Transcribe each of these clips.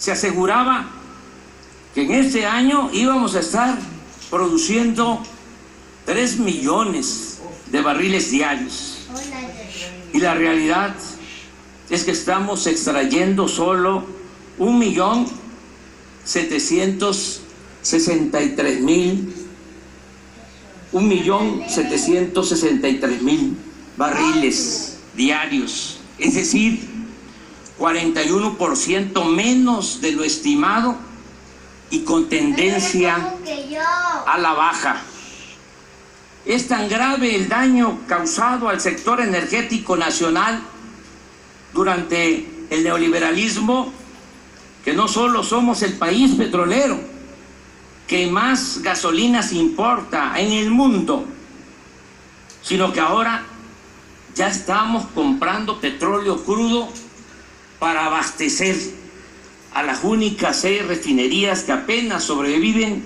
se aseguraba que en este año íbamos a estar produciendo 3 millones de barriles diarios. Y la realidad es que estamos extrayendo solo 1.763.000 barriles diarios, es decir, 41% menos de lo estimado y con tendencia a la baja. Es tan grave el daño causado al sector energético nacional durante el neoliberalismo que no solo somos el país petrolero que más gasolinas importa en el mundo, sino que ahora ya estamos comprando petróleo crudo para abastecer a las únicas 6 refinerías que apenas sobreviven.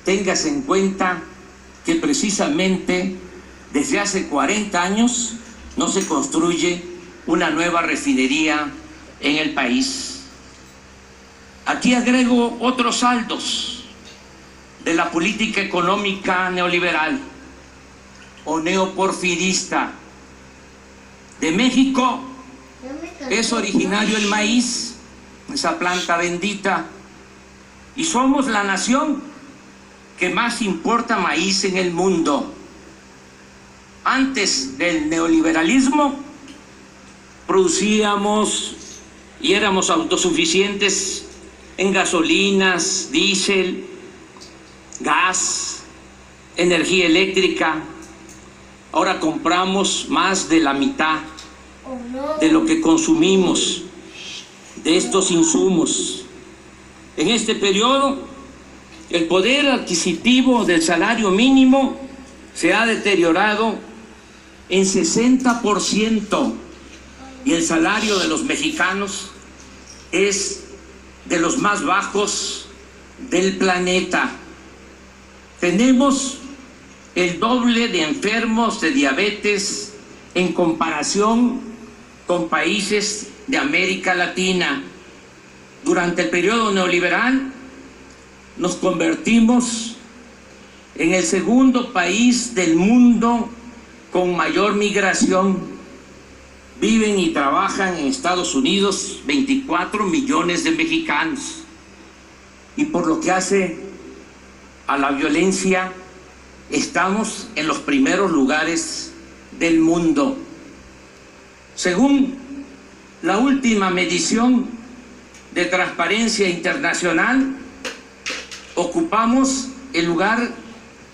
Téngase en cuenta que precisamente desde hace 40 años no se construye una nueva refinería en el país. Aquí agrego otros saldos de la política económica neoliberal o neoporfirista. De México es originario el maíz, esa planta bendita, y somos la nación que más importa maíz en el mundo. Antes del neoliberalismo producíamos y éramos autosuficientes en gasolinas, diésel, gas, energía eléctrica. Ahora compramos más de la mitad de lo que consumimos de estos insumos. En este periodo, el poder adquisitivo del salario mínimo se ha deteriorado en 60% y el salario de los mexicanos es de los más bajos del planeta. Tenemos el doble de enfermos de diabetes en comparación con países de América Latina. Durante el periodo neoliberal nos convertimos en el segundo país del mundo con mayor migración. Viven y trabajan en Estados Unidos 24 millones de mexicanos. Y por lo que hace a la violencia, estamos en los primeros lugares del mundo. Según la última medición de Transparencia Internacional, ocupamos el lugar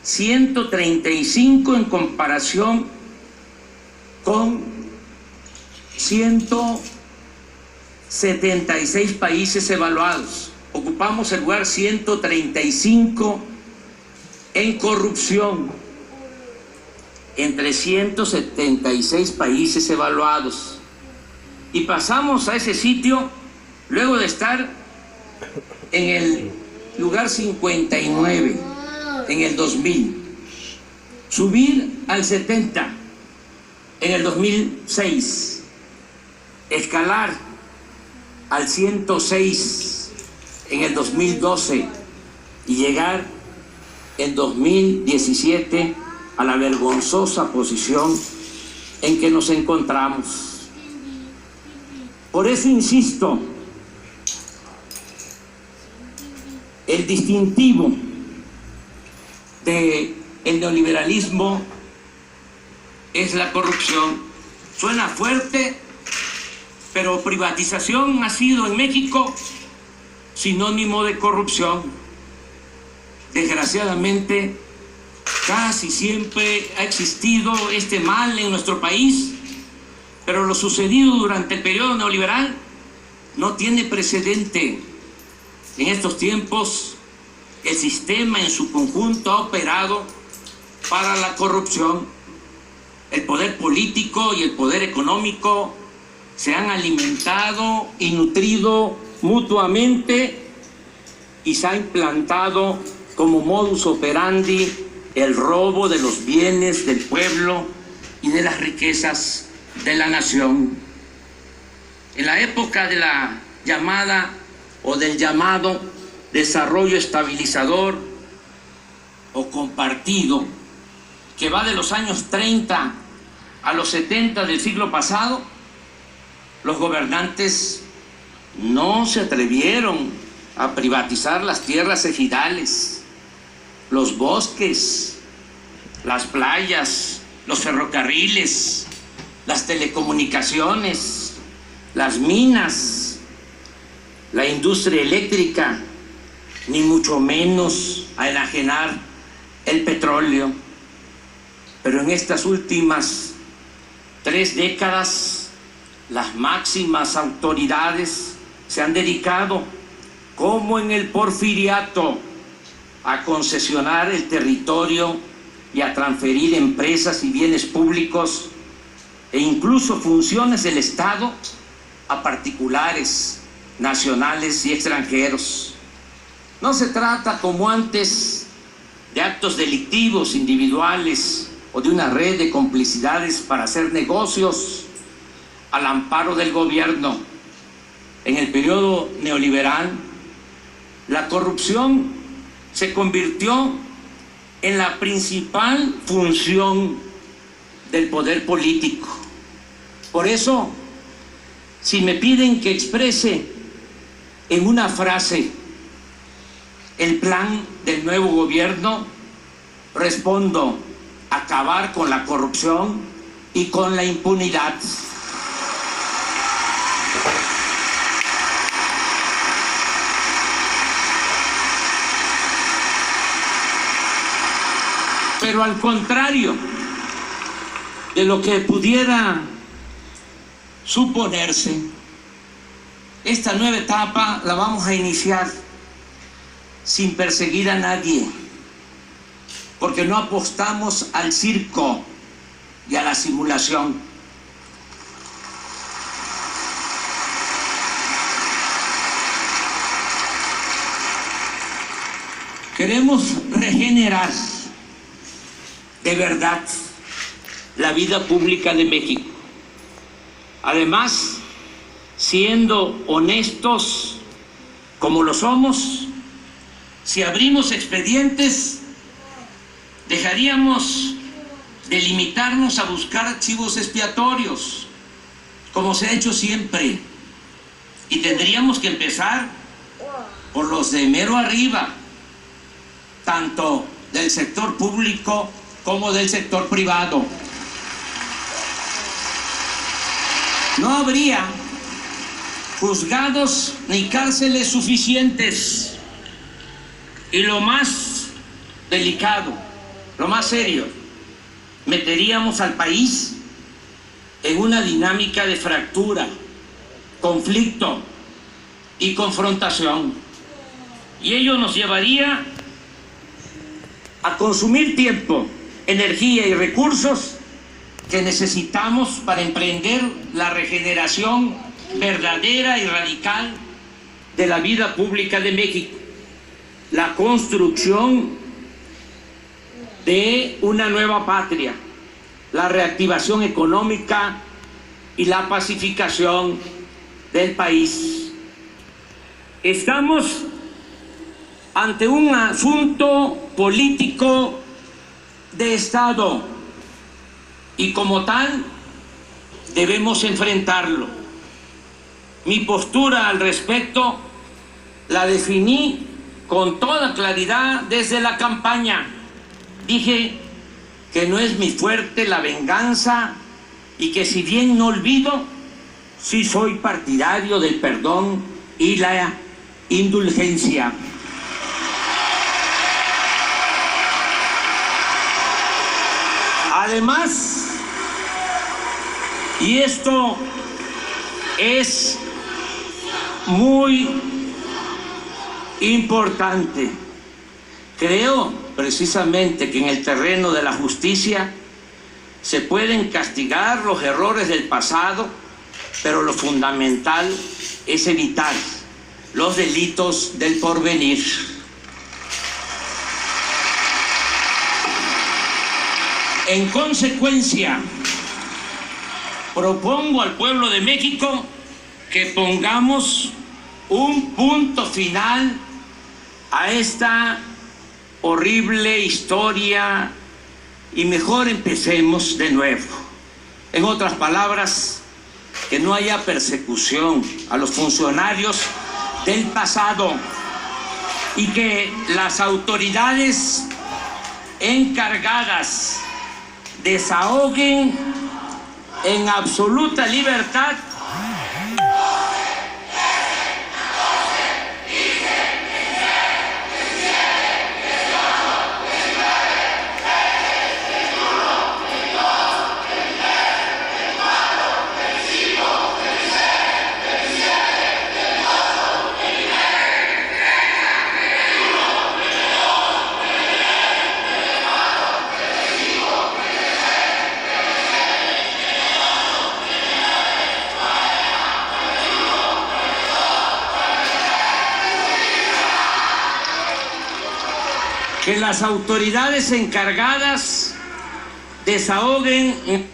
135 en comparación con 176 países evaluados. Ocupamos el lugar 135 en corrupción entre 176 países evaluados. Y pasamos a ese sitio luego de estar en el lugar 59 en el 2000, subir al 70 en el 2006, escalar al 106 en el 2012 y llegar en 2017 a la vergonzosa posición en que nos encontramos. Por eso insisto, el distintivo del neoliberalismo es la corrupción. Suena fuerte, pero privatización ha sido en México sinónimo de corrupción. Desgraciadamente, casi siempre ha existido este mal en nuestro país, pero lo sucedido durante el periodo neoliberal no tiene precedente. En estos tiempos, el sistema en su conjunto ha operado para la corrupción. El poder político y el poder económico se han alimentado y nutrido mutuamente y se ha implantado como modus operandi el robo de los bienes del pueblo y de las riquezas de la nación. En la época de la llamada o del llamado desarrollo estabilizador o compartido, que va de los años 30 a los 70 del siglo pasado, los gobernantes no se atrevieron a privatizar las tierras ejidales, los bosques, las playas, los ferrocarriles, las telecomunicaciones, las minas, la industria eléctrica, ni mucho menos a enajenar el petróleo. Pero en estas últimas 3 décadas, las máximas autoridades se han dedicado, como en el porfiriato, a concesionar el territorio y a transferir empresas y bienes públicos e incluso funciones del Estado a particulares, nacionales y extranjeros. No se trata, como antes, de actos delictivos individuales o de una red de complicidades para hacer negocios al amparo del gobierno. En el periodo neoliberal, la corrupción se convirtió en la principal función del poder político. Por eso, si me piden que exprese en una frase el plan del nuevo gobierno, respondo: acabar con la corrupción y con la impunidad. Pero al contrario de lo que pudiera suponerse, esta nueva etapa la vamos a iniciar sin perseguir a nadie, porque no apostamos al circo y a la simulación. Queremos regenerar de verdad la vida pública de México. Además, siendo honestos como lo somos, si abrimos expedientes, dejaríamos de limitarnos a buscar archivos expiatorios, como se ha hecho siempre, y tendríamos que empezar por los de mero arriba, tanto del sector público como del sector privado. No habría juzgados ni cárceles suficientes. Y lo más delicado, lo más serio, meteríamos al país en una dinámica de fractura, conflicto y confrontación. Y ello nos llevaría a consumir tiempo, energía y recursos que necesitamos para emprender la regeneración verdadera y radical de la vida pública de México, la construcción de una nueva patria, la reactivación económica y la pacificación del país. Estamos ante un asunto político de Estado y como tal debemos enfrentarlo. Mi postura al respecto la definí con toda claridad desde la campaña. Dije que no es mi fuerte la venganza y que, si bien no olvido, sí soy partidario del perdón y la indulgencia. Además, y esto es muy importante, creo precisamente que en el terreno de la justicia se pueden castigar los errores del pasado, pero lo fundamental es evitar los delitos del porvenir. En consecuencia, propongo al pueblo de México que pongamos un punto final a esta horrible historia y mejor empecemos de nuevo. En otras palabras, que no haya persecución a los funcionarios del pasado y que las autoridades encargadas desahoguen en absoluta libertad que las autoridades encargadas desahoguen